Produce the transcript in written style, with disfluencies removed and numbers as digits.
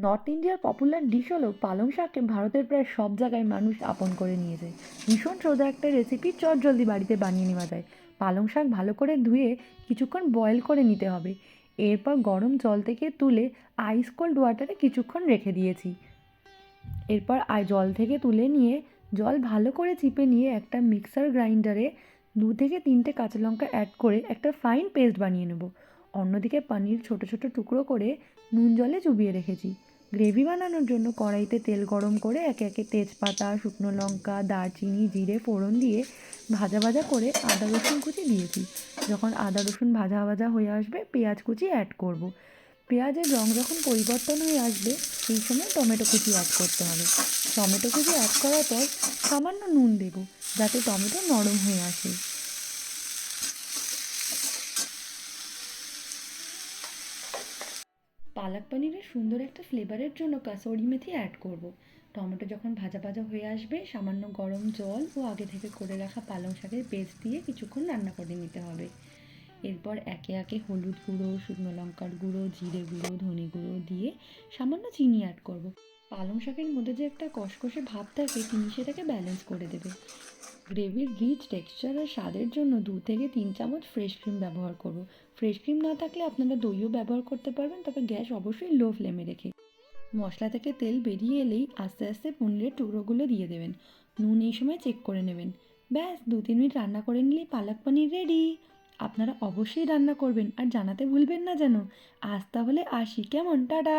North ইন্ডিয়ার popular dish হলো পালং শাককে ভারতের প্রায় সব জায়গায় মানুষ আপন করে নিয়েছে। ভীষণ সোজা একটা রেসিপি, চটজলদি বাড়িতে বানিয়ে নেওয়া যায়। পালং শাক ভালো করে ধুয়ে কিছুক্ষণ বয়েল করে নিতে হবে। এরপর গরম জল থেকে তুলে আইস কোল্ড ওয়াটারে কিছুক্ষণ রেখে দিয়েছি। এরপর জল থেকে তুলে নিয়ে জল ভালো করে চিপে নিয়ে একটা মিক্সার গ্রাইন্ডারে 2 থেকে 3টে কাঁচা লঙ্কা অ্যাড করে একটা ফাইন পেস্ট বানিয়ে নেব। অন্যদিকে পনির ছোট ছোট টুকরো করে নুন জলে চুবিয়ে রেখেছি। গ্রেভি বানানোর জন্য কড়াইতে তেল গরম করে একে একে তেজপাতা, শুকনো লঙ্কা, দারচিনি, জিরে ফোড়ন দিয়ে ভাজা ভাজা করে আদা রসুন কুচি দিয়েছি। যখন আদা রসুন ভাজা ভাজা হয়ে আসবে, পেঁয়াজ কুচি অ্যাড করব। পেঁয়াজের রঙ যখন পরিবর্তন হয়ে আসবে, সেই সময় টমেটো কুচি অ্যাড করতে হবে। টমেটো কুচি অ্যাড করার পর সামান্য নুন দেব, যাতে টমেটো নরম হয়ে আসে। পালক পনিরের সুন্দর একটা ফ্লেভারের জন্য কাসুরি মেথি অ্যাড করব। টমেটো যখন ভাজা ভাজা হয়ে আসবে, সামান্য গরম জল ও আগে থেকে করে রাখা পালং শাকের পেস্ট দিয়ে কিছুক্ষণ রান্না করে নিতে হবে। এরপর একে একে হলুদ গুঁড়ো, শুকনো লঙ্কার গুঁড়ো, জিরে গুঁড়ো, ধনে গুঁড়ো দিয়ে সামান্য চিনি অ্যাড করব। পালং শাকের মধ্যে যে একটা কষকষে ভাব থাকে, চিনি সেটাকে ব্যালেন্স করে দেবে। গ্রেভির রিচ টেক্সচার আর স্বাদের জন্য 2 থেকে 3 চামচ ফ্রেশ ক্রিম ব্যবহার করব। ফ্রেশ ক্রিম না থাকলে আপনারা দইও ব্যবহার করতে পারবেন, তবে গ্যাস অবশ্যই লো ফ্লেমে রেখে। মশলা থেকে তেল বেরিয়ে এলেই আস্তে আস্তে পনিরের টুকরোগুলো দিয়ে দেবেন। নুন এই সময় চেক করে নেবেন। ব্যাস 2-3 মিনিট রান্না করে নিলেই পালক পনির রেডি। আপনারা অবশ্যই রান্না করবেন আর জানাতে ভুলবেন না যেন। আজ তাহলে আসি, কেমন? টাটা।